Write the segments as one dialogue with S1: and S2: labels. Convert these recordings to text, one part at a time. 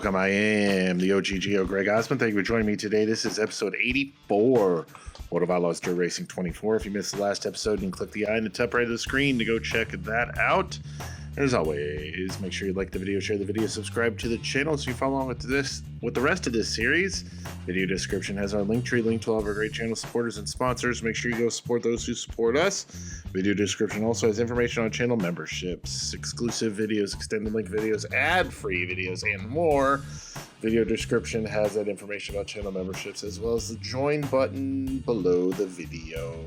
S1: Welcome. I am the OGGO Greg Osmond. Thank you for joining me today. This is episode 84, World of Outlaws Dirt Racing 24. If you missed the last episode, you can click the eye in the top right of the screen to go check that out. As always, make sure you like the video, share the video, subscribe to the channel so you follow along with the rest of this series. Video description has our link tree, link to all of our great channel supporters and sponsors. Make sure you go support those who support us. Video description also has information on channel memberships, exclusive videos, extended link videos, ad-free videos, and more. Video description has that information about channel memberships as well as the join button below the video.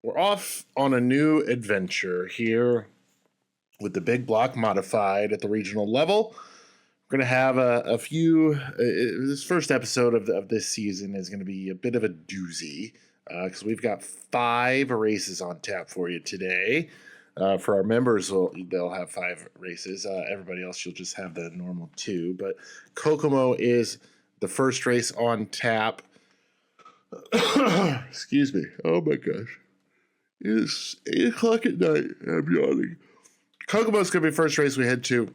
S1: We're off on a new adventure here with the big block modified at the regional level. We're going to have a few, this first episode of this season is going to be a bit of a doozy because we've got 5 races on tap for you today. For our members, they'll have 5 races. Everybody else, you'll just have the normal 2. But Kokomo is the first race on tap. Excuse me. Oh my gosh. It's 8 o'clock at night. I'm yawning. Kokomo's going to be the first race we head to.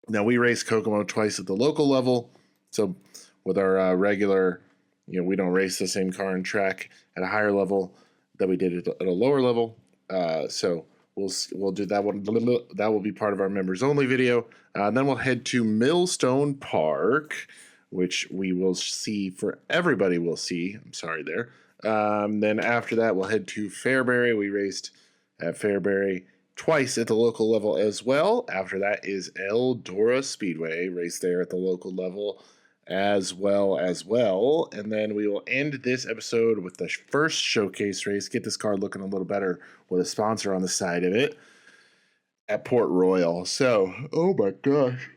S1: Now, we race Kokomo twice at the local level. So with our regular, we don't race the same car and track at a higher level that we did at a lower level. So we'll do that one. That will be part of our members only video. Then we'll head to Millstone Park, which we will see everybody will see. I'm sorry there. Then after that, we'll head to Fairbury. We raced at Fairbury twice at the local level as well. After that is Kokomo Speedway, race there at the local level as well. And then we will end this episode with the first showcase race, get this car looking a little better with a sponsor on the side of it at Port Royal. So, oh my gosh.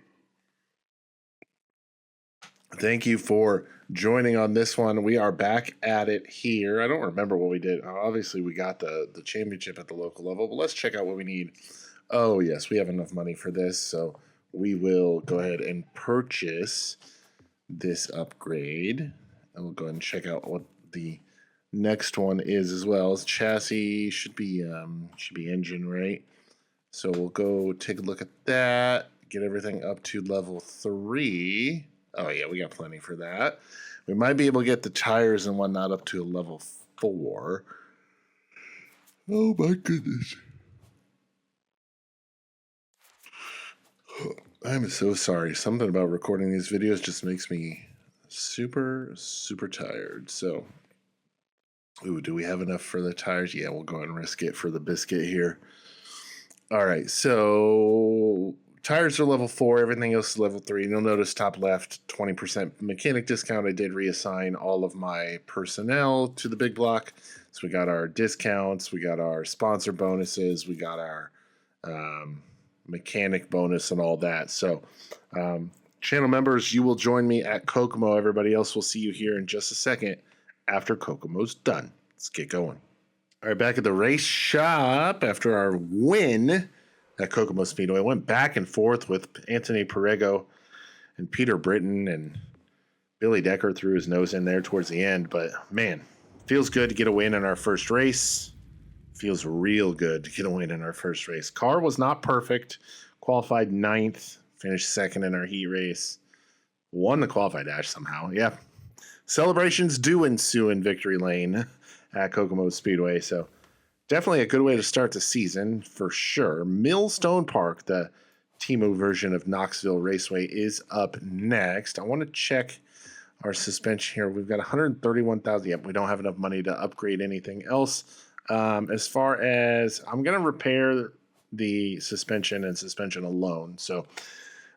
S1: Thank you for joining on this one. We are back at it here. I don't remember what we did. Obviously, we got the championship at the local level, but let's check out what we need. Oh, yes, we have enough money for this, so we will go ahead and purchase this upgrade. And we'll go ahead and check out what the next one is as well. Chassis should be engine, right? So we'll go take a look at that, get everything up to level 3. Oh, yeah, we got plenty for that. We might be able to get the tires and whatnot up to a level 4. Oh, my goodness. I'm so sorry. Something about recording these videos just makes me super, super tired. So, do we have enough for the tires? Yeah, we'll go ahead and risk it for the biscuit here. All right, so tires are level 4, everything else is level 3. You'll notice top left, 20% mechanic discount. I did reassign all of my personnel to the big block. So we got our discounts, we got our sponsor bonuses, we got our mechanic bonus and all that. So channel members, you will join me at Kokomo. Everybody else will see you here in just a second after Kokomo's done. Let's get going. All right, back at the race shop after our win at Kokomo Speedway. I went back and forth with Anthony Perego and Peter Britton, and Billy Decker threw his nose in there towards the end. But, man, feels good to get a win in our first race. Feels real good to get a win in our first race. Car was not perfect. Qualified 9th. Finished 2nd in our heat race. Won the qualified dash somehow. Yeah. Celebrations do ensue in Victory Lane at Kokomo Speedway. So, definitely a good way to start the season, for sure. Millstone Park, the Timo version of Knoxville Raceway, is up next. I want to check our suspension here. We've got 131,000. Yep, we don't have enough money to upgrade anything else. As far as, I'm going to repair the suspension and suspension alone. So,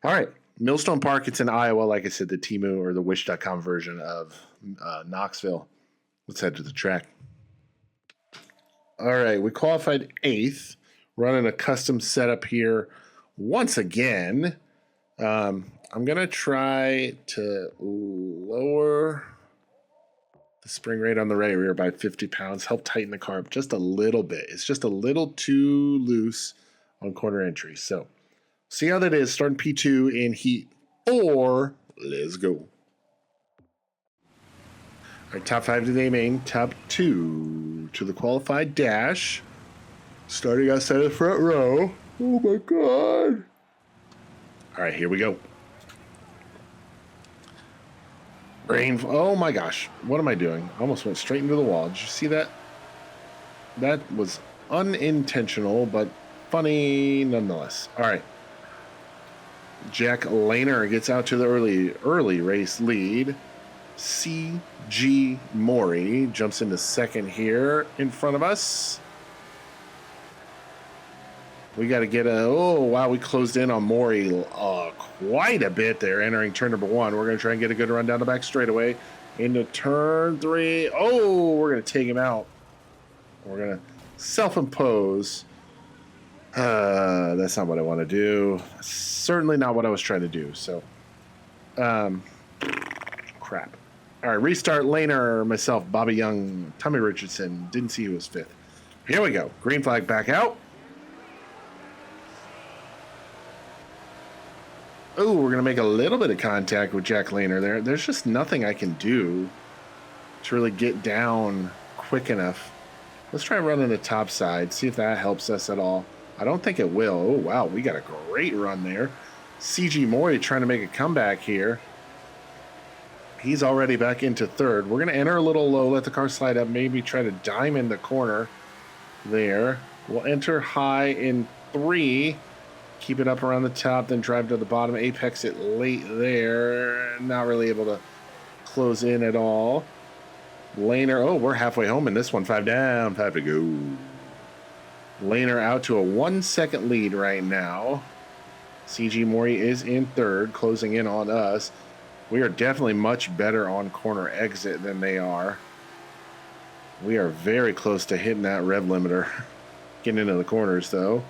S1: all right. Millstone Park, it's in Iowa. Like I said, the Timo or the Wish.com version of Knoxville. Let's head to the track. All right, we qualified 8th, running a custom setup here once again. I'm going to try to lower the spring rate on the right rear by 50 pounds, help tighten the car up just a little bit. It's just a little too loose on corner entry. So, see how that is, starting P2 in heat 4. Let's go. All right, top 5 to the main, top 2 to the qualified dash. Starting outside of the front row. Oh my God. All right, here we go. Green. Oh my gosh. What am I doing? I almost went straight into the wall. Did you see that? That was unintentional, but funny nonetheless. All right. Jack Lehner gets out to the early race lead. C.G. Maury jumps into second here in front of us. We got to get oh, wow, we closed in on Maury quite a bit there entering turn number 1. We're going to try and get a good run down the back straightaway into turn 3. Oh, we're going to take him out. We're going to self-impose. That's not what I want to do. Certainly not what I was trying to do. So, crap. All right, restart. Lehner, myself, Bobby Young, Tommy Richardson. Didn't see who was 5th. Here we go. Green flag back out. Oh, we're going to make a little bit of contact with Jack Lehner there. There's just nothing I can do to really get down quick enough. Let's try running the top side, see if that helps us at all. I don't think it will. Oh, wow, we got a great run there. C.G. Maury trying to make a comeback here. He's already back into 3rd. We're going to enter a little low, let the car slide up, maybe try to dime in the corner there. We'll enter high in 3. Keep it up around the top, then drive to the bottom. Apex it late there. Not really able to close in at all. Lehner, oh, we're halfway home in this one. 5 down, 5 to go. Lehner out to a 1-second lead right now. C.G. Maury is in 3rd, closing in on us. We are definitely much better on corner exit than they are. We are very close to hitting that rev limiter. Getting into the corners, though.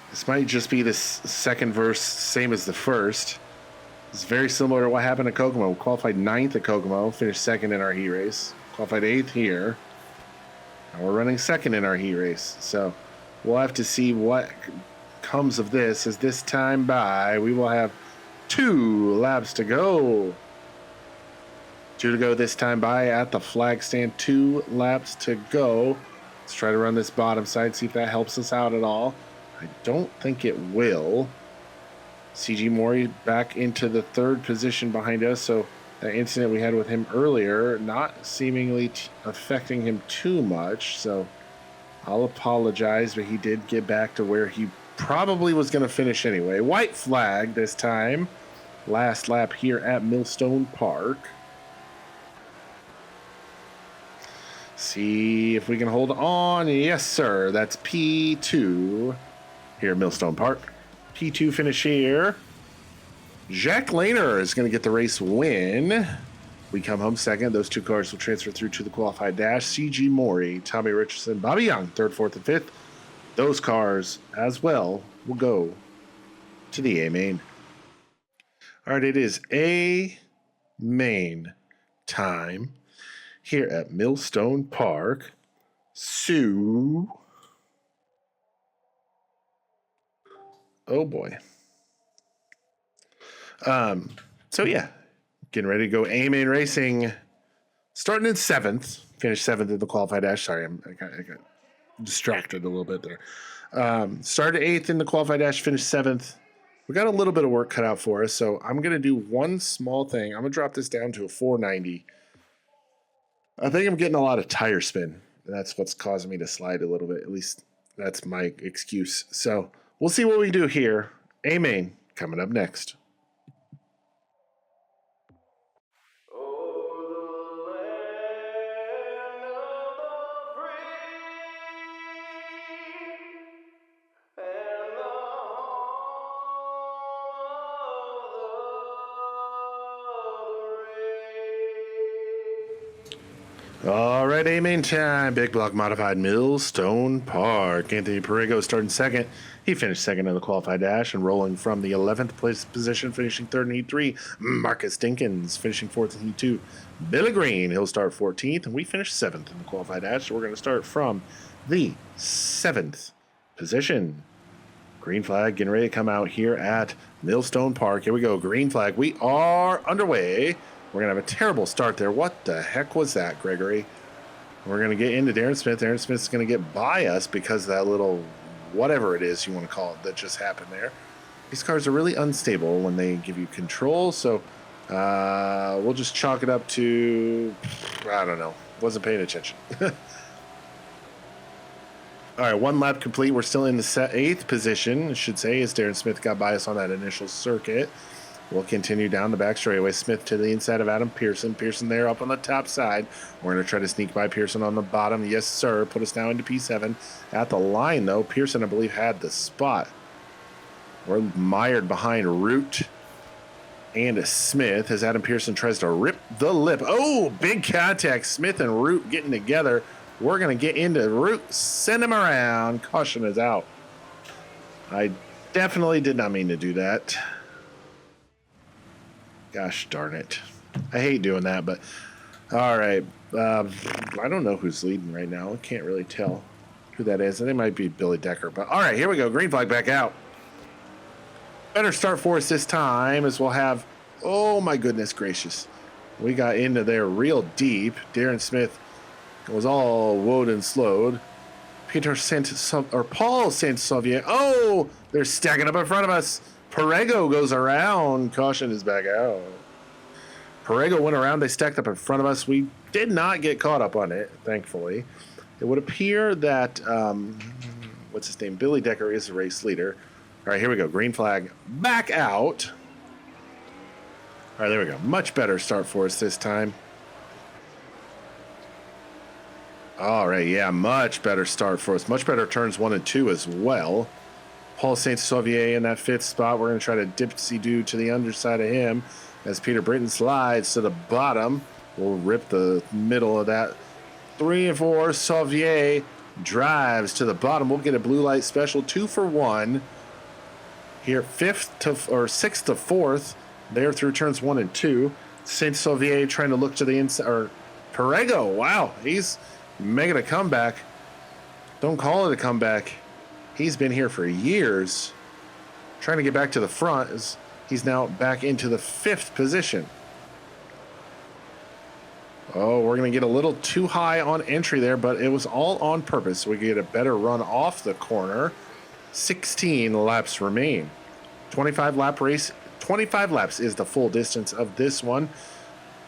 S1: This might just be the second verse, same as the first. It's very similar to what happened at Kokomo. We qualified 9th at Kokomo, finished 2nd in our heat race. Qualified 8th here. And we're running 2nd in our heat race. So we'll have to see what comes of this as this time by. We will have 2 laps to go. 2 to go this time by at the flag stand. 2 laps to go. Let's try to run this bottom side, see if that helps us out at all. I don't think it will. C.G. Maury back into the 3rd position behind us, so that incident we had with him earlier not seemingly affecting him too much, so I'll apologize, but he did get back to where he probably was going to finish anyway. White flag this time. Last lap here at Millstone Park. See if we can hold on. Yes, sir. That's P2 here at Millstone Park. P2 finish here. Jack Lehner is going to get the race win. We come home 2nd. Those 2 cars will transfer through to the qualified dash. C.G. Maury, Tommy Richardson, Bobby Young, 3rd, 4th, and 5th. Those cars as well will go to the A main. All right, it is A main time here at Millstone Park. So, oh boy. So yeah, getting ready to go A main racing. Starting in 7th, finished 7th in the qualified dash. Sorry, I got distracted a little bit there. Started 8th in the qualified dash, finished 7th. We got a little bit of work cut out for us, so I'm going to do one small thing. I'm going to drop this down to a 490. I think I'm getting a lot of tire spin. That's what's causing me to slide a little bit. At least that's my excuse. So we'll see what we do here. A main coming up next. All right, A main time. Big block modified Millstone Park. Anthony Perrigo starting 2nd. He finished 2nd in the qualified dash and rolling from the 11th place position, finishing 3rd in Heat 3. Marcus Dinkins finishing 4th in Heat 2. Billy Green, he'll start 14th, and we finished 7th in the qualified dash. So we're going to start from the 7th position. Green flag getting ready to come out here at Millstone Park. Here we go. Green flag. We are underway. We're going to have a terrible start there. What the heck was that, Gregory? We're going to get into Darren Smith. Darren Smith's going to get by us because of that little whatever it is you want to call it that just happened there. These cars are really unstable when they give you control, so we'll just chalk it up to, I don't know, wasn't paying attention. All right, 1 lap complete. We're still in the 8th position, I should say, as Darren Smith got by us on that initial circuit. We'll continue down the back straightaway. Smith to the inside of Adam Pearson. Pearson there up on the top side. We're going to try to sneak by Pearson on the bottom. Yes, sir. Put us now into P7. At the line, though, Pearson, I believe, had the spot. We're mired behind Root and Smith as Adam Pearson tries to rip the lip. Oh, big contact. Smith and Root getting together. We're going to get into Root. Send him around. Caution is out. I definitely did not mean to do that. Gosh darn it. I hate doing that, but all right. I don't know who's leading right now. I can't really tell who that is. And it might be Billy Decker. But all right, here we go. Green flag back out. Better start for us this time as we'll have, oh my goodness gracious. We got into there real deep. Darren Smith was all woed and slowed. Paul Saint-Sauvier. Oh, they're stacking up in front of us. Perego goes around. Caution is back out. Perego went around. They stacked up in front of us. We did not get caught up on it, thankfully. It would appear that, what's his name? Billy Decker is the race leader. All right, here we go. Green flag back out. All right, there we go. Much better start for us this time. All right, yeah, much better start for us. Much better turns 1 and 2 as well. Paul Saint-Sauvier in that 5th spot. We're going to try to dipsy-do to the underside of him as Peter Britton slides to the bottom. We'll rip the middle of that. 3 and 4, Sauvier drives to the bottom. We'll get a blue light special, 2 for 1. Here, 6th to 4th. There through turns 1 and 2. Saint-Sauvier trying to look to the inside. Or Perego, wow, he's making a comeback. Don't call it a comeback. He's been here for years. Trying to get back to the front as he's now back into the 5th position. Oh, we're going to get a little too high on entry there, but it was all on purpose. So we get a better run off the corner. 16 laps remain. 25 lap race. 25 laps is the full distance of this one.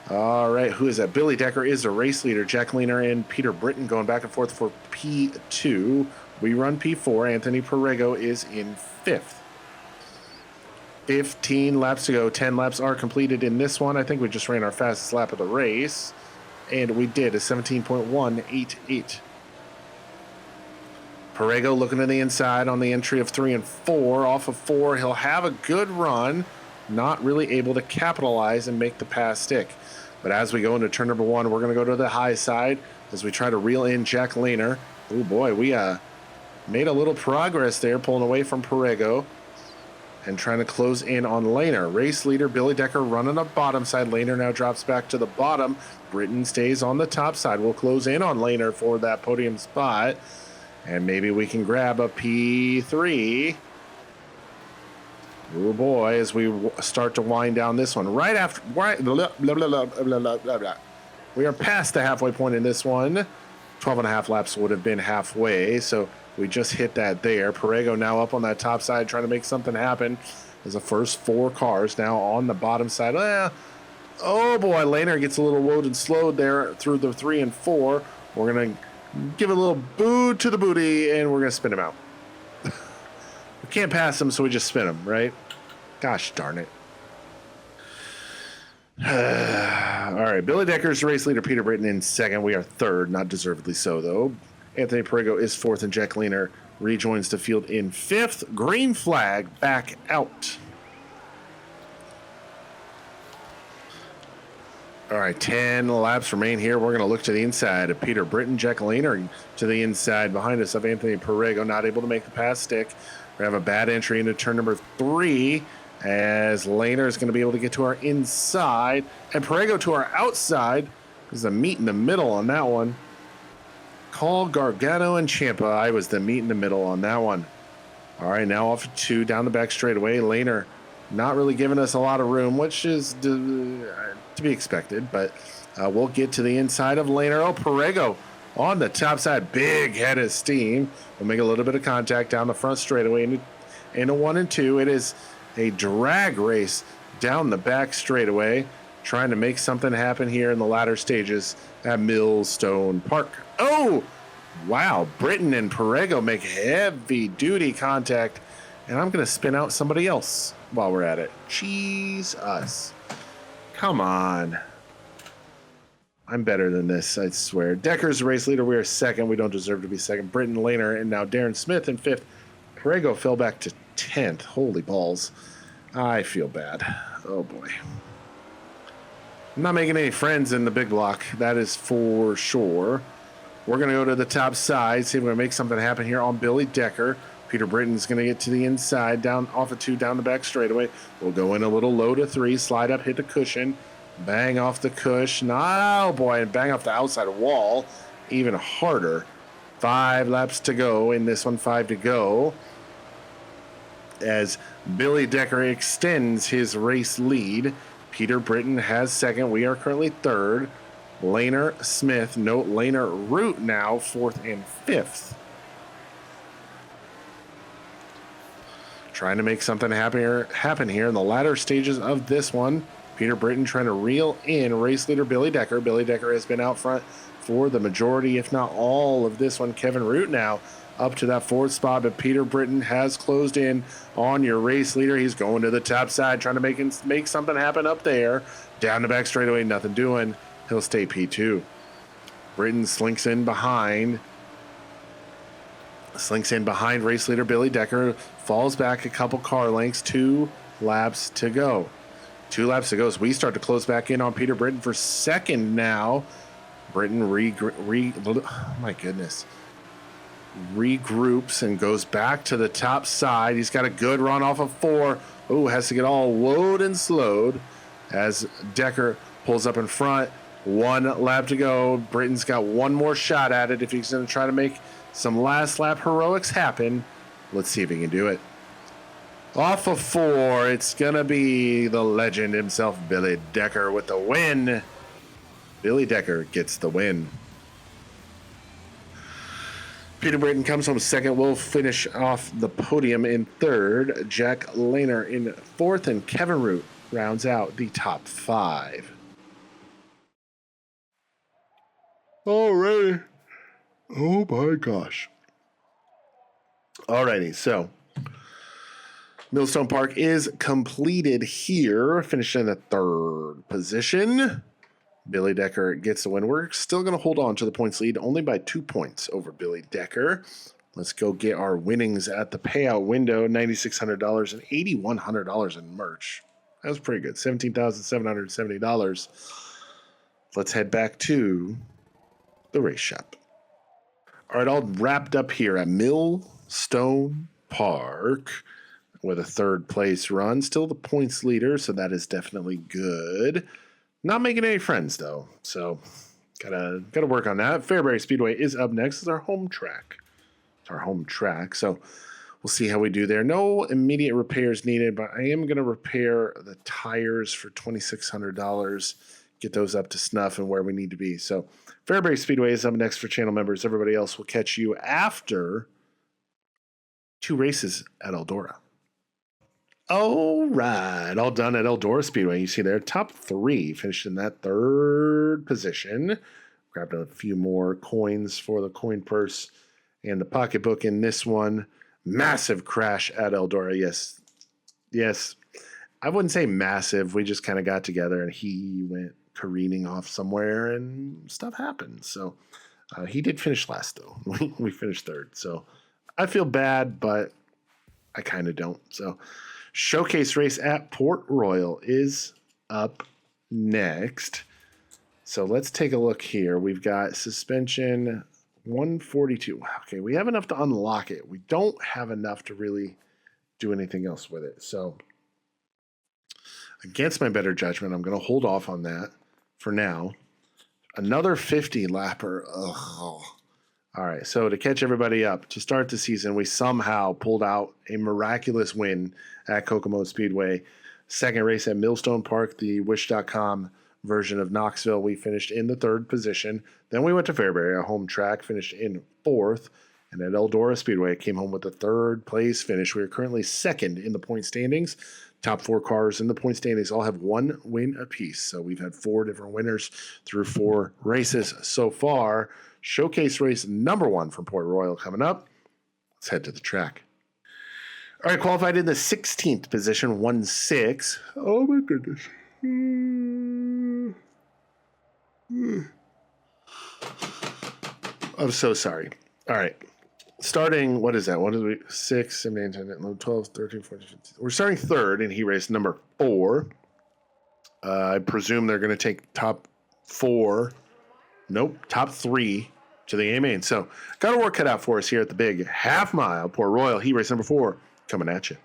S1: All right, who is that? Billy Decker is the race leader. Jack Leaner and Peter Britton going back and forth for P2. We run P4. Anthony Perego is in 5th. 15 laps to go. 10 laps are completed in this one. I think we just ran our fastest lap of the race. And we did a 17.188. Perego looking to the inside on the entry of 3 and 4. Off of 4, he'll have a good run. Not really able to capitalize and make the pass stick. But as we go into turn number 1, we're going to go to the high side as we try to reel in Jack Leaner. Oh boy, we made a little progress there, pulling away from Perego and trying to close in on Leaner. Race leader Billy Decker running the bottom side. Leaner now drops back to the bottom. Britton stays on the top side. We'll close in on Leaner for that podium spot. And maybe we can grab a P3. Oh boy, as we start to wind down this one. We are past the halfway point in this one. 12 and a half laps would have been halfway, so we just hit that there. Perego now up on that top side trying to make something happen. As the first 4 cars now on the bottom side. Oh boy, Leaner gets a little woed and slowed there through the 3 and 4. We're going to give a little boot to the booty, and we're going to spin him out. We can't pass him, so we just spin him, right? Gosh darn it. All right, Billy Decker's race leader, Peter Britton in 2nd. We are 3rd, not deservedly so, though. Anthony Perego is 4th, and Jack Leaner rejoins the field in 5th. Green flag back out. All right, 10 laps remain here. We're going to look to the inside of Peter Britton. Jack Leaner to the inside behind us of Anthony Perego, not able to make the pass stick. We have a bad entry into turn number 3 as Leaner is going to be able to get to our inside and Perego to our outside. There's a meet in the middle on that one. Call Gargano and Ciampa. I was the meet in the middle on that one. All right, now off of 2 down the back straightaway. Leaner not really giving us a lot of room, which is to be expected, but we'll get to the inside of Leaner. Oh, Perego on the top side, big head of steam. We'll make a little bit of contact down the front straightaway into 1 and 2. It is a drag race down the back straightaway, trying to make something happen here in the latter stages at Millstone Park. Oh, wow. Britton and Perego make heavy duty contact, and I'm going to spin out somebody else while we're at it. Cheese us. Come on. I'm better than this, I swear. Decker's the race leader. We are second. We don't deserve to be second. Britton, Lehner, and now Darren Smith in 5th. Perego fell back to 10th. Holy balls. I feel bad. Oh, boy. I'm not making any friends in the big block. That is for sure. We're going to go to the top side, see if we can make something happen here on Billy Decker. Peter Britton's going to get to the inside, down off of 2, down the back straightaway. We'll go in a little low to 3, slide up, hit the cushion, bang off the cushion. Oh, boy, and bang off the outside wall. Even harder. 5 laps to go in this one, 5 to go. As Billy Decker extends his race lead. Peter Britton has second. We are currently third. Lehner, Smith, note Lehner, Root now 4th and 5th. Trying to make something happen here in the latter stages of this one. Peter Britton trying to reel in race leader Billy Decker. Billy Decker has been out front for the majority, if not all, of this one. Kevin Root now up to that 4th spot, but Peter Britton has closed in on your race leader. He's going to the top side, trying to make something happen up there. Down the back straightaway, nothing doing. He'll stay P2. Britton slinks in behind race leader Billy Decker, falls back a couple car lengths, 2 laps to go. 2 laps to go, so we start to close back in on Peter Britton for second now. Britton oh my goodness. Regroups and goes back to the top side. He's got a good run off of 4. Oh, has to get all woed and slowed as Decker pulls up in front. 1 lap to go. Britton's got one more shot at it if he's going to try to make some last lap heroics happen. Let's see if he can do it. Off of 4, it's going to be the legend himself, Billy Decker, with the win. Billy Decker gets the win. Peter Britton comes home second. We'll finish off the podium in 3rd. Jack Lehner in 4th, and Kevin Root rounds out the top 5. Alrighty. Oh my gosh. Alrighty, so Millstone Park is completed here, finishing in the 3rd position. Billy Decker gets the win. We're still going to hold on to the points lead, only by 2 points over Billy Decker. Let's go get our winnings at the payout window, $9,600 and $8,100 in merch. That was pretty good, $17,770. Let's head back to the race shop. All right, all wrapped up here at Millstone Park with a 3rd place run. Still the points leader, so that is definitely good. Not making any friends, though, so gotta work on that. Fairbury Speedway is up next. It's our home track. So we'll see how we do there. No immediate repairs needed, but I am going to repair the tires for $2,600, get those up to snuff and where we need to be. So Fairbury Speedway is up next for channel members. Everybody else will catch you after 2 races at Eldora. All right, all done at Eldora Speedway. You see there, top 3, finished in that 3rd position. Grabbed a few more coins for the coin purse and the pocketbook in this one. Massive crash at Eldora. Yes. I wouldn't say massive. We just kind of got together and he went careening off somewhere and stuff happened. So he did finish last, though. We finished 3rd. So I feel bad, but I kind of don't. So showcase race at Port Royal is up next. So let's take a look here. We've got suspension 142. Okay, we have enough to unlock it. We don't have enough to really do anything else with it. So against my better judgment, I'm going to hold off on that for now. Another 50 lapper. Ugh. All right, so to catch everybody up, to start the season, we somehow pulled out a miraculous win at Kokomo Speedway. 2nd race at Millstone Park, the Wish.com version of Knoxville. We finished in the 3rd position. Then we went to Fairbury, our home track, finished in 4th. And at Eldora Speedway, came home with a third place finish. We are currently second in the point standings. Top 4 cars in the point standings all have 1 win apiece. So we've had 4 different winners through 4 races so far. Showcase race number 1 from Port Royal coming up. Let's head to the track. All right, qualified in the 16th position, 1-6. Oh my goodness. I'm so sorry. All right. Starting, what is that? What is we? 6, 7, 8, 10, 11, 12, 13, 14, 15. We're starting third in heat race number 4. I presume they're going to take top 4. Nope, top 3 to the A main. So got a work cut out for us here at the big half mile Port Royal heat race number 4 coming at you.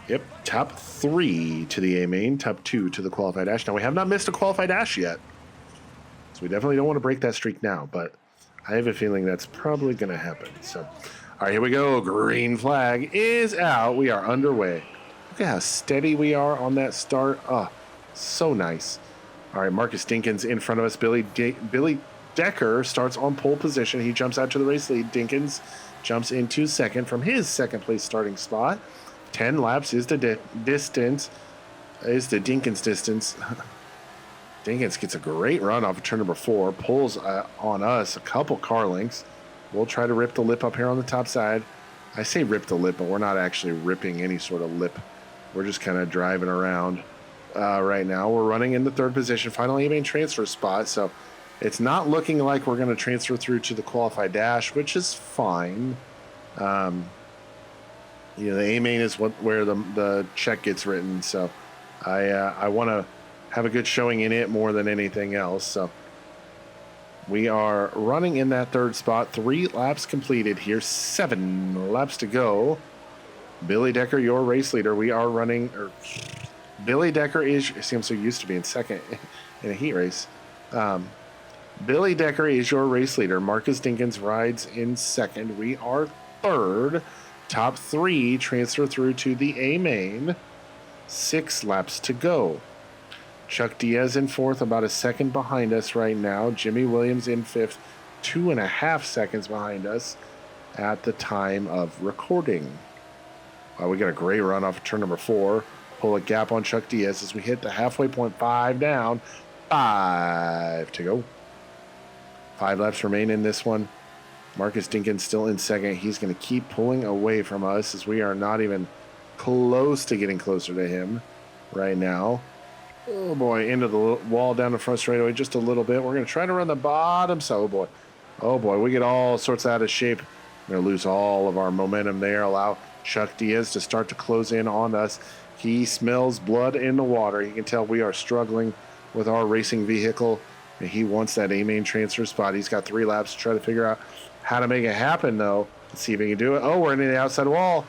S1: Yep, top 3 to the A main, top 2 to the qualified dash. Now we have not missed a qualified dash yet, so we definitely don't want to break that streak now, but I have a feeling that's probably going to happen. So, all right, here we go. Green flag is out. We are underway. Look at how steady we are on that start. Oh, so nice. All right, Marcus Dinkins in front of us. Billy Decker starts on pole position. He jumps out to the race lead. Dinkins jumps into second from his second place starting spot. 10 laps is the distance. Is the Dinkins distance. Dinkins gets a great run off of turn number 4. Pulls on us a couple car lengths. We'll try to rip the lip up here on the top side. I say rip the lip, but we're not actually ripping any sort of lip. We're just kind of driving around right now. We're running in the 3rd position. Final A-main transfer spot. So it's not looking like we're going to transfer through to the qualified dash, which is fine. The A-main is where the check gets written. So I want to have a good showing in it more than anything else. So we are running in that 3rd spot. 3 laps completed here. 7 laps to go. Billy Decker, your race leader. We are running. Billy Decker is. See, I'm so used to being second in a heat race. Billy Decker is your race leader. Marcus Dinkins rides in second. We are 3rd. Top 3 transfer through to the A main. 6 laps to go. Chuck Diaz in 4th, about a second behind us right now. Jimmy Williams in 5th, 2.5 seconds behind us at the time of recording. We got a great run off of turn number 4. Pull a gap on Chuck Diaz as we hit the halfway point. 5 down, 5 to go. 5 laps remain in this one. Marcus Dinkins still in second. He's going to keep pulling away from us as we are not even close to getting closer to him right now. Oh boy, into the wall down the front straightaway just a little bit. We're going to try to run the bottom. So, oh boy, we get all sorts out of shape. We're going to lose all of our momentum there. Allow Chuck Diaz to start to close in on us. He smells blood in the water. He can tell we are struggling with our racing vehicle. And he wants that A-main transfer spot. He's got 3 laps to try to figure out how to make it happen, though. Let's see if he can do it. Oh, we're into the outside wall.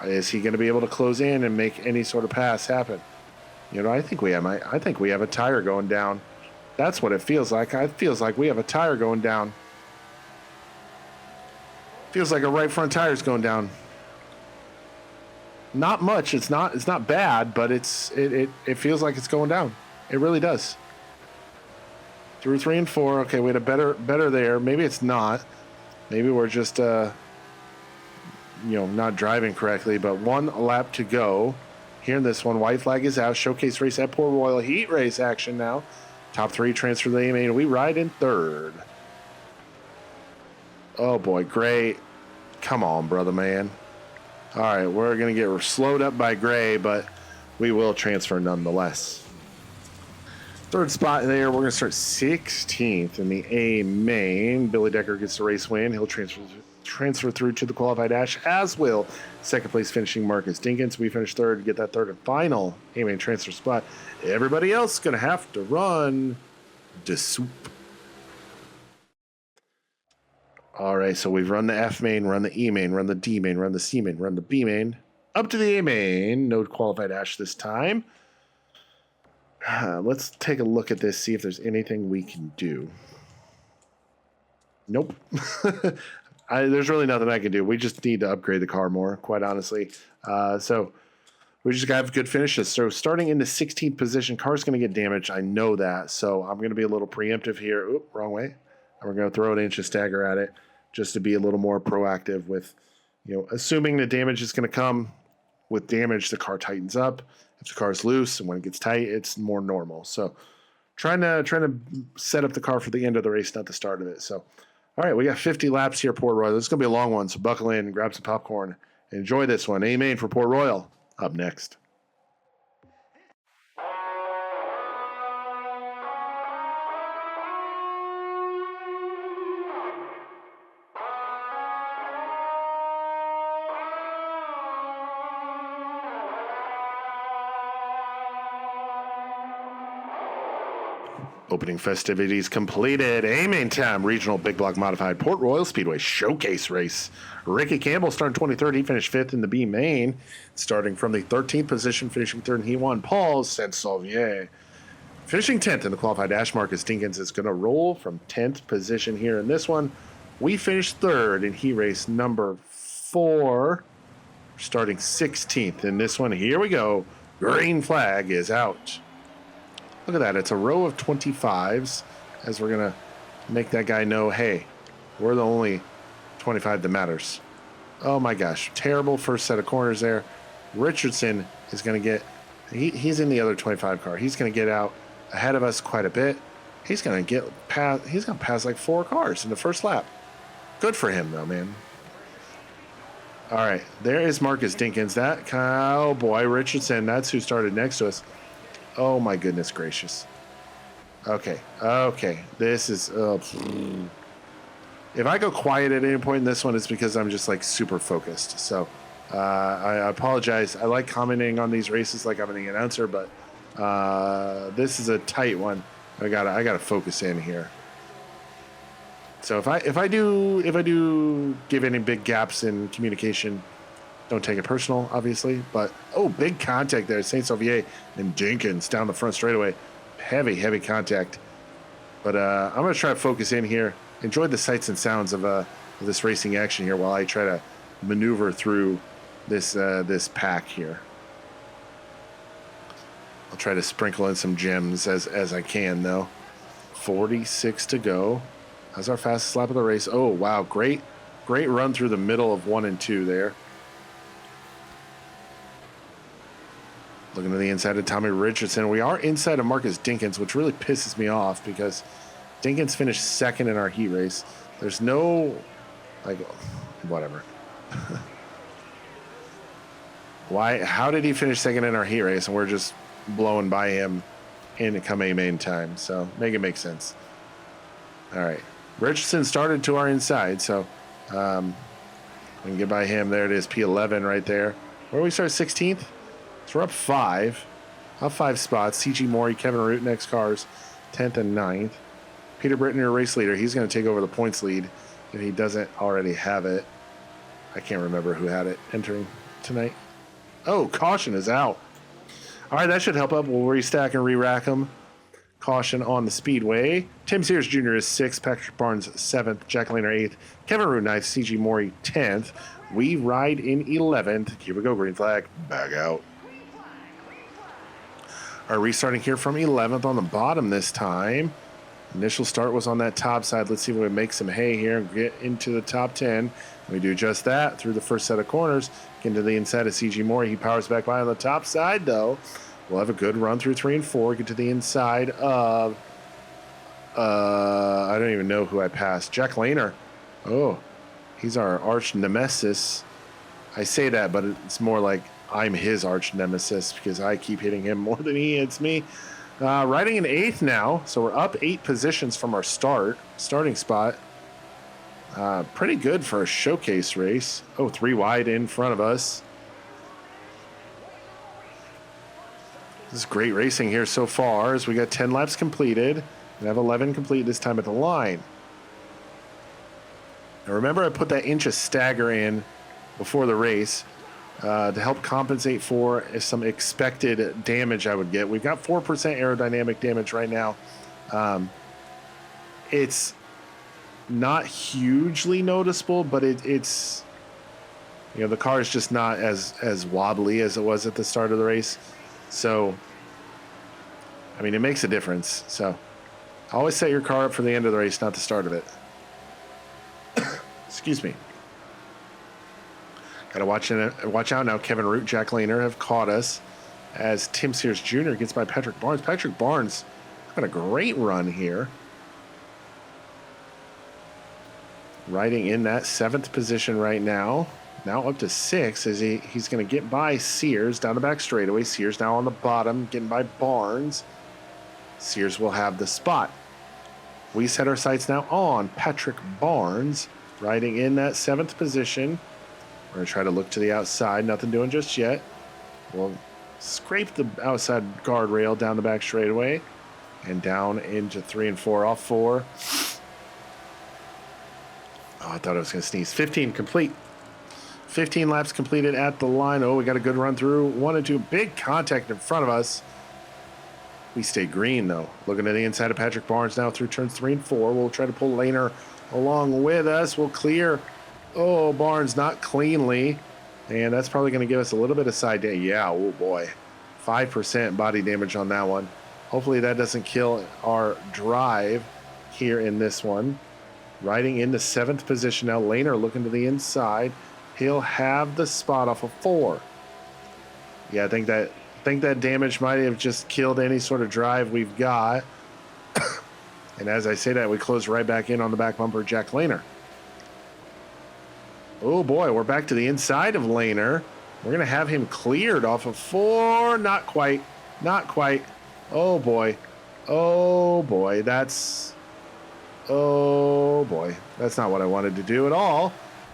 S1: Is he going to be able to close in and make any sort of pass happen? I think we have a tire going down. That's what it feels like. It feels like we have a tire going down. Feels like a right front tire's going down. Not much. It's not bad, but it feels like it's going down. It really does. Through 3 and 4. Okay, we had a better there. Maybe it's not. Maybe we're just not driving correctly, but 1 lap to go. Here in this one, white flag is out. Showcase race at Port Royal. Heat race action now. Top 3 transfer to the A-main. We ride in 3rd. Oh boy, great. Come on, brother man. All right, we're going to get slowed up by Gray, but we will transfer nonetheless. 3rd spot there. We're going to start 16th in the A-main. Billy Decker gets the race win. He'll transfer through to the qualified dash, as will 2nd place finishing Marcus Dinkins. We finished 3rd to get that 3rd and final A-main transfer spot. Everybody else is going to have to run the soup. All right, so we've run the F main, run the E main, run the D main, run the C main, run the B main, up to the A main. No qualified dash this time. Let's take a look at this, see if there's anything we can do. Nope. There's really nothing I can do. We just need to upgrade the car more, quite honestly. So we just got to have good finishes. So starting in the 16th position, car's going to get damaged. I know that. So I'm going to be a little preemptive here. Oop, wrong way. And we're going to throw an inch of stagger at it just to be a little more proactive with, assuming the damage is going to come. With damage, the car tightens up. If the car is loose and when it gets tight, it's more normal. So trying to set up the car for the end of the race, not the start of it. So, all right, we got 50 laps here, Port Royal. This is going to be a long one, so buckle in, grab some popcorn, and enjoy this one. Amen for Port Royal. Up next. Opening festivities completed. Aiming time. Regional Big Block Modified Port Royal Speedway Showcase Race. Ricky Campbell starting 23rd. He finished 5th in the B main. Starting from the 13th position, finishing 3rd, and he won. Paul Saint-Sauvier finishing 10th in the qualified dash. Marcus Dinkins is going to roll from 10th position here in this one. We finished 3rd in heat race number 4. Starting 16th in this one. Here we go. Green flag is out. Look at that. It's a row of 25s as we're going to make that guy know, hey, we're the only 25 that matters. Oh, my gosh. Terrible first set of corners there. Richardson is going to get – he's in the other 25 car. He's going to get out ahead of us quite a bit. He's going to pass like 4 cars in the first lap. Good for him, though, man. All right. There is Marcus Dinkins. That cowboy Richardson, that's who started next to us. Oh, my goodness gracious. Okay. This is... if I go quiet at any point in this one, it's because I'm just, like, super focused. So, I apologize. I like commenting on these races like I'm an announcer, but this is a tight one. I gotta focus in here. So if I do give any big gaps in communication, don't take it personal, obviously. But, big contact there. Saint-Sauvier and Jenkins down the front straightaway. Heavy contact. But I'm going to try to focus in here. Enjoy the sights and sounds of this racing action here while I try to maneuver through this pack here. I'll try to sprinkle in some gems as I can, though. 46 to go. That's our fastest lap of the race. Oh, wow. Great run through the middle of 1 and 2 there. Looking to the inside of Tommy Richardson. We are inside of Marcus Dinkins, which really pisses me off because Dinkins finished 2nd in our heat race. There's no, whatever. How did he finish 2nd in our heat race and we're just blowing by him in come A main time? So make it make sense. All right. Richardson started to our inside, so we can get by him. There it is, P11 right there. Where do we start, 16th? So we're up 5. Up 5 spots. C.G. Morey, Kevin Root, next cars, 10th and 9th. Peter Britton, your race leader. He's going to take over the points lead if he doesn't already have it. I can't remember who had it entering tonight. Oh, caution is out. All right, that should help up. We'll restack and re-rack them. Caution on the speedway. Tim Sears Jr. is 6th. Patrick Barnes 7th. Jack Lehner 8th. Kevin Root 9th. C.G. Morey 10th. We ride in 11th. Here we go. Green flag. Back out. Are restarting here from 11th on the bottom this time. Initial start was on that top side. Let's see if we can make some hay here and get into the top 10. We do just that through the first set of corners. Get into the inside of C.G. Morey. He powers back by on the top side, though. We'll have a good run through 3 and 4. Get to the inside of... I don't even know who I passed. Jack Lehner. Oh, he's our arch nemesis. I say that, but it's more like I'm his arch nemesis because I keep hitting him more than he hits me. Riding in 8th now, so we're up 8 positions from our starting spot. Pretty good for a showcase race. 3 wide in front of us. This is great racing here so far as we got 10 laps completed and have 11 complete this time at the line. Now remember I put that inch of stagger in before the race to help compensate for some expected damage I would get. We've got 4% aerodynamic damage right now. It's not hugely noticeable, but it's the car is just not as wobbly as it was at the start of the race. So, I mean, it makes a difference. So, always set your car up for the end of the race, not the start of it. Excuse me. Got to watch out now. Kevin Root, Jack Lehner have caught us as Tim Sears Jr. gets by Patrick Barnes. Patrick Barnes having a great run here. Riding in that 7th position right now. Now up to 6 as he's going to get by Sears down the back straightaway. Sears now on the bottom, getting by Barnes. Sears will have the spot. We set our sights now on Patrick Barnes, riding in that 7th position. We're going to try to look to the outside. Nothing doing just yet. We'll scrape the outside guardrail down the back straightaway and down into 3 and 4 off 4. Oh, I thought I was going to sneeze. 15 complete. 15 laps completed at the line. Oh, we got a good run through 1 and 2. Big contact in front of us. We stay green, though. Looking at the inside of Patrick Barnes now through turns 3 and 4. We'll try to pull Lehner along with us. We'll clear. Oh, Barnes not cleanly. And that's probably going to give us a little bit of side damage. Yeah, oh boy. 5% body damage on that one. Hopefully that doesn't kill our drive here in this one. Riding into 7th position now. Lehner looking to the inside. He'll have the spot off of 4. Yeah, I think that damage might have just killed any sort of drive we've got. And as I say that, we close right back in on the back bumper, Jack Lehner. Oh boy, we're back to the inside of Lehner. We're going to have him cleared off of 4. Not quite. Not quite. Oh boy. Oh boy. Oh boy. That's not what I wanted to do at all.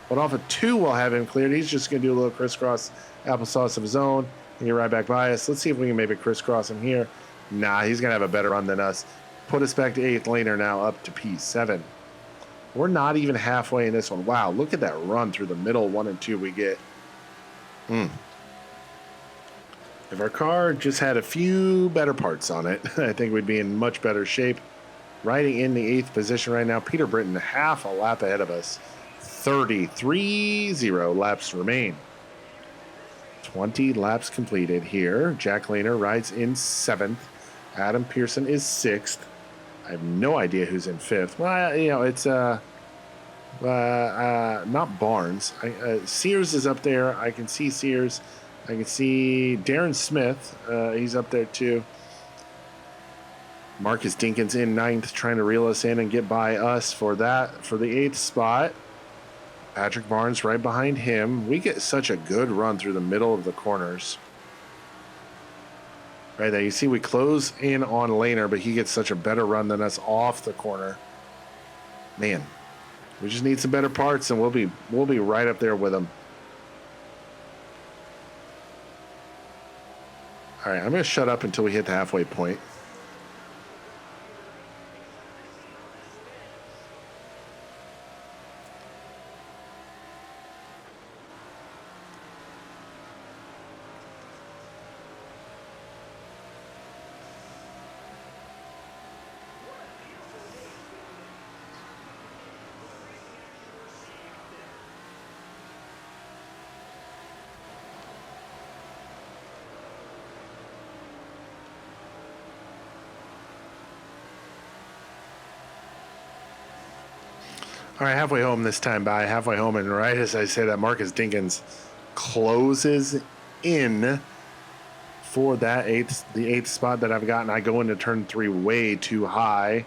S1: But off of 2, we'll have him cleared. He's just going to do a little crisscross applesauce of his own and get right back by us. Let's see if we can maybe crisscross him here. Nah, he's going to have a better run than us. Put us back to 8th. Lehner now up to P7. We're not even halfway in this one. Wow, look at that run through the middle 1 and 2 we get. If our car just had a few better parts on it, I think we'd be in much better shape. Riding in the 8th position right now, Peter Britton half a lap ahead of us. 33.0 laps remain. 20 laps completed here. Jack Lehner rides in 7th. Adam Pearson is 6th. I have no idea who's in 5th. Well, it's not Barnes. Sears is up there. I can see Sears. I can see Darren Smith. He's up there too. Marcus Dinkins in 9th, trying to reel us in and get by us for the 8th spot. Patrick Barnes right behind him. We get such a good run through the middle of the corners. Right there, you see we close in on Lehner, but he gets such a better run than us off the corner. Man, we just need some better parts, and we'll be right up there with him. All right, I'm going to shut up until we hit the halfway point. All right, halfway home this time by. Halfway home, and right as I say that, Marcus Dinkins closes in for the 8th spot that I've gotten. I go into turn 3 way too high,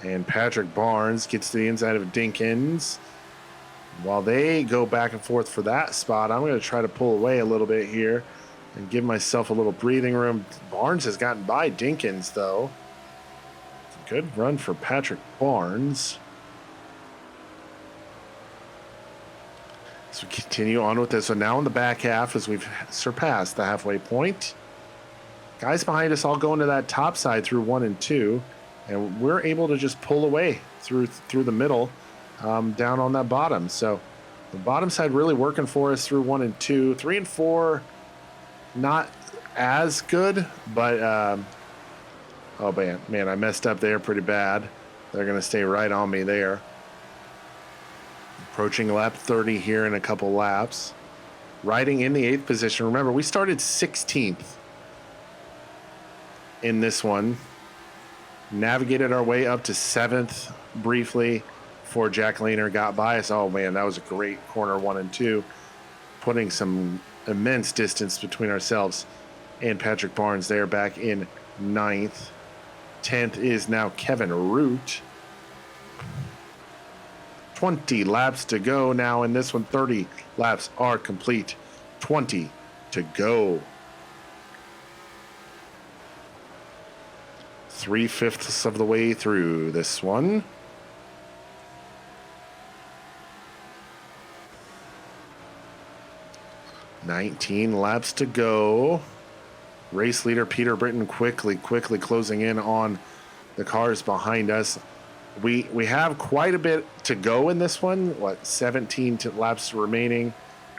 S1: and Patrick Barnes gets to the inside of Dinkins. While they go back and forth for that spot, I'm going to try to pull away a little bit here and give myself a little breathing room. Barnes has gotten by Dinkins, though. Good run for Patrick Barnes. So we continue on with this. So now in the back half, as we've surpassed the halfway point, guys behind us all go into that top side through 1 and 2, and we're able to just pull away through the middle down on that bottom. So the bottom side really working for us through 1 and 2. 3 and 4, not as good, but oh man, I messed up there pretty bad. They're going to stay right on me there. Approaching lap 30 here in a couple laps. Riding in the 8th position. Remember, we started 16th in this one. Navigated our way up to 7th briefly. before Jack Lehner got by us. Oh man, that was a great corner 1 and 2, putting some immense distance between ourselves and Patrick Barnes there back in 9th. 10th is now Kevin Root. 20 laps to go now in this one. 30 laps are complete. 20 to go. 3/5 of the way through this one. $19 laps to go. Race leader Peter Britton quickly closing in on the cars behind us. We have quite a bit to go in this one. 17 laps remaining,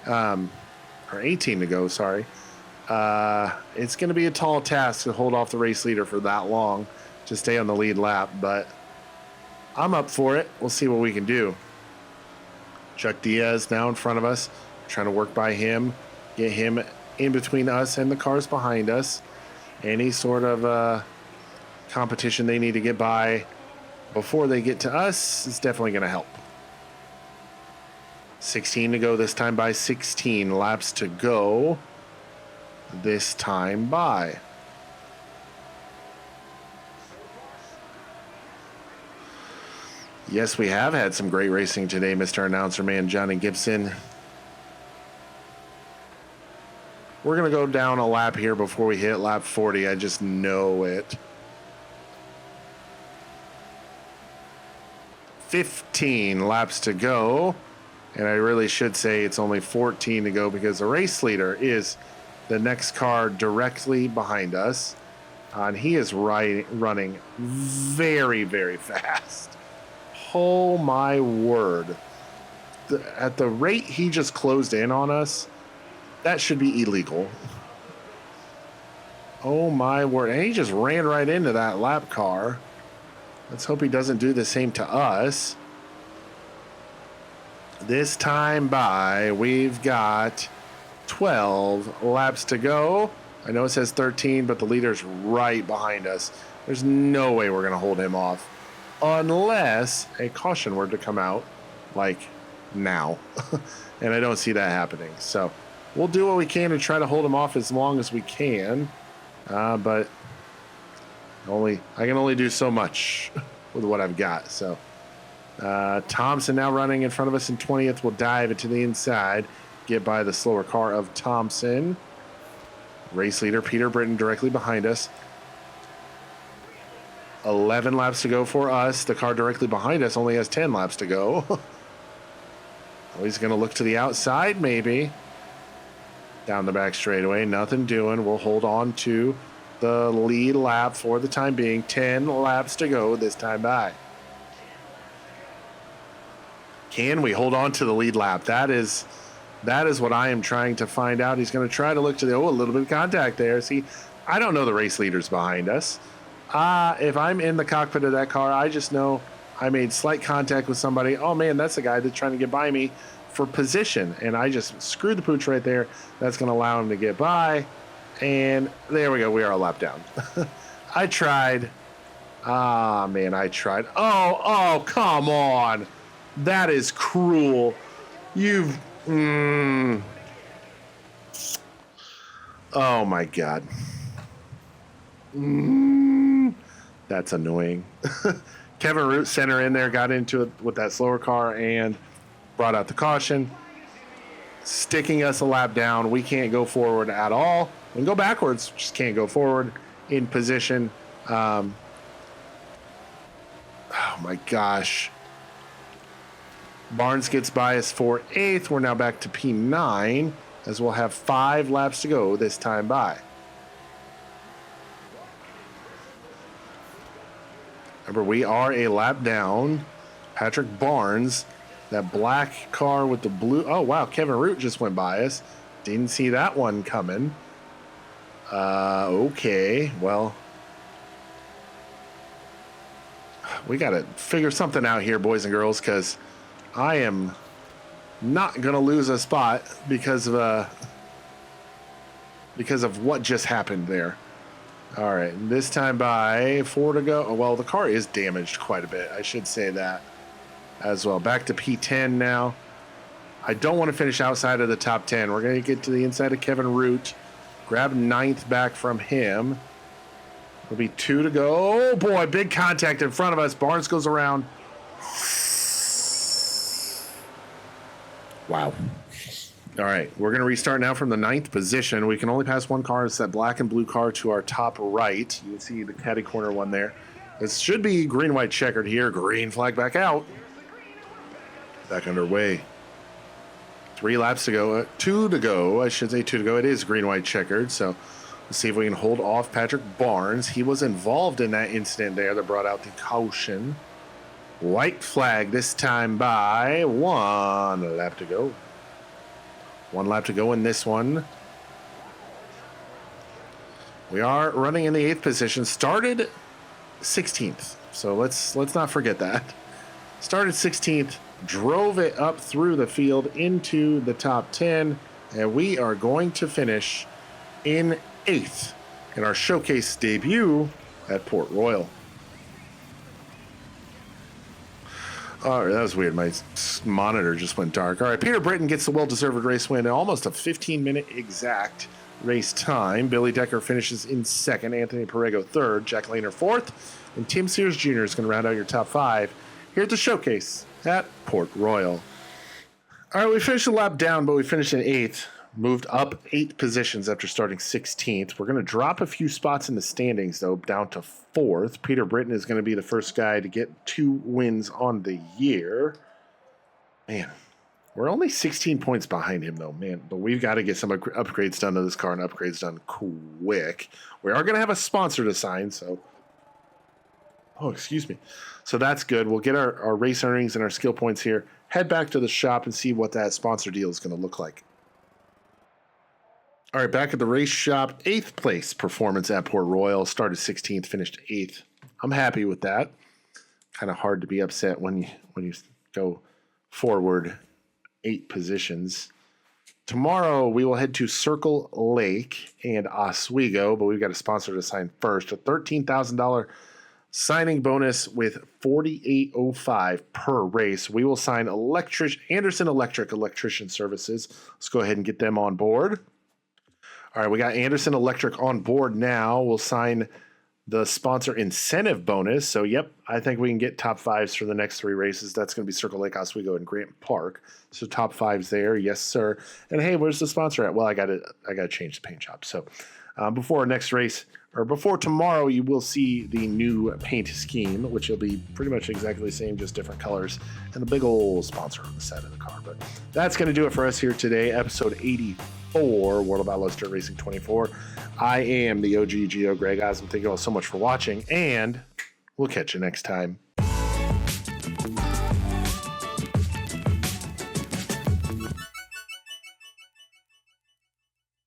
S1: or 18 to go. Sorry. It's going to be a tall task to hold off the race leader for that long to stay on the lead lap, but I'm up for it. We'll see what we can do. Chuck Diaz now in front of us, trying to work by him, get him in between us and the cars behind us. Any sort of competition they need to get by before they get to us is definitely going to help. 16 to go this time by. 16 laps to go this time by. Yes, we have had some great racing today, Mr. Announcer Man Johnny Gibson. We're going to go down a lap here before we hit lap 40. I just know it. 15 laps to go. And I really should say it's only 14 to go because the race leader is the next car directly behind us. And he is running very, very fast. Oh, my word. At the rate he just closed in on us, that should be illegal. Oh, my word. And he just ran right into that lap car. Let's hope he doesn't do the same to us. This time by, we've got 12 laps to go. I know it says 13, but the leader's right behind us. There's no way we're going to hold him off unless a caution were to come out like now. And I don't see that happening. So we'll do what we can to try to hold him off as long as we can. But I can only do so much with what I've got. So Thompson now running in front of us in 20th. We'll dive into the inside, get by the slower car of Thompson. Race leader Peter Britton directly behind us. 11 laps to go for us. The car directly behind us only has 10 laps to go. Oh, he's going to look to the outside maybe. Down the back straightaway, nothing doing. We'll hold on to the lead lap for the time being. 10 laps to go this time by. Can we hold on to the lead lap? That is what I am trying to find out. He's going to try to look to a little bit of contact there. See, I don't know the race leaders behind us. If I'm in the cockpit of that car, I just know I made slight contact with somebody. Oh man, that's the guy that's trying to get by me for position. And I just screwed the pooch right there. That's going to allow him to get by. And there we go. We are a lap down. I tried. Man, I tried. Oh, come on. That is cruel. Oh my God. That's annoying. Kevin Root center in there, got into it with that slower car and brought out the caution, sticking us a lap down. We can't go forward at all. We can go backwards, just can't go forward in position. Oh my gosh. Barnes gets by us for 8th. We're now back to P9 as we'll have 5 laps to go this time by. Remember, we are a lap down. Patrick Barnes, that black car with the blue. Oh, wow. Kevin Root just went by us. Didn't see that one coming. Okay. Well, we got to figure something out here, boys and girls, because I am not going to lose a spot because of what just happened there. All right, this time by 4 to go. Well, the car is damaged quite a bit. I should say that. as well. Back to P10 now. I don't want to finish outside of the top 10. We're going to get to the inside of Kevin Root. Grab 9th back from him. It'll be 2 to go. Oh, boy, big contact in front of us. Barnes goes around. Wow. All right, we're going to restart now from the 9th position. We can only pass one car. It's that black and blue car to our top right. You can see the caddy corner one there. This should be green-white checkered here. Green flag back out. Back underway. 3 laps to go. 2 to go. I should say 2 to go. It is green-white checkered, so let's see if we can hold off Patrick Barnes. He was involved in that incident there that brought out the caution. White flag this time by 1 lap to go. 1 lap to go in this one. We are running in the 8th position. Started 16th. So let's not forget that. Started 16th, drove it up through the field into the top 10, and we are going to finish in 8th in our showcase debut at Port Royal. Oh, that was weird. My monitor just went dark. All right, Peter Britton gets the well-deserved race win. Almost a 15-minute exact race time. Billy Decker finishes in 2nd. Anthony Perego 3rd. Jack Lehner 4th. And Tim Sears Jr. is going to round out your top 5 here at the showcase at Port Royal. All right, we finished a lap down, but we finished in 8th. Moved up 8 positions after starting 16th. We're going to drop a few spots in the standings, though, down to 4th. Peter Britton is going to be the first guy to get 2 wins on the year. Man, we're only 16 points behind him, though, man. But we've got to get some upgrades done to this car, and upgrades done quick. We are going to have a sponsor to sign, so... Oh, excuse me. So that's good. We'll get our race earnings and our skill points here. Head back to the shop and see what that sponsor deal is going to look like. All right, back at the race shop, 8th place performance at Port Royal. Started 16th, finished 8th. I'm happy with that. Kind of hard to be upset when you go forward 8 positions. Tomorrow we will head to Circle Lake and Oswego, but we've got a sponsor to sign first. A $13,000 signing bonus with $48.05 per race. We will sign Anderson Electrician Services. Let's go ahead and get them on board. All right, we got Anderson Electric on board now. We'll sign the sponsor incentive bonus. So, yep, I think we can get top 5s for the next 3 races. That's going to be Circle Lake, Oswego, and Grant Park. So, top 5s there. Yes, sir. And, hey, where's the sponsor at? Well, I got to change the paint job. So, before our next race, or before tomorrow, you will see the new paint scheme, which will be pretty much exactly the same, just different colors, and the big old sponsor on the side of the car. But that's going to do it for us here today, episode 84, World of Outlaws Dirt Racing 24. I am the OG Geo Greg Osmond. Thank you all so much for watching, and we'll catch you next time.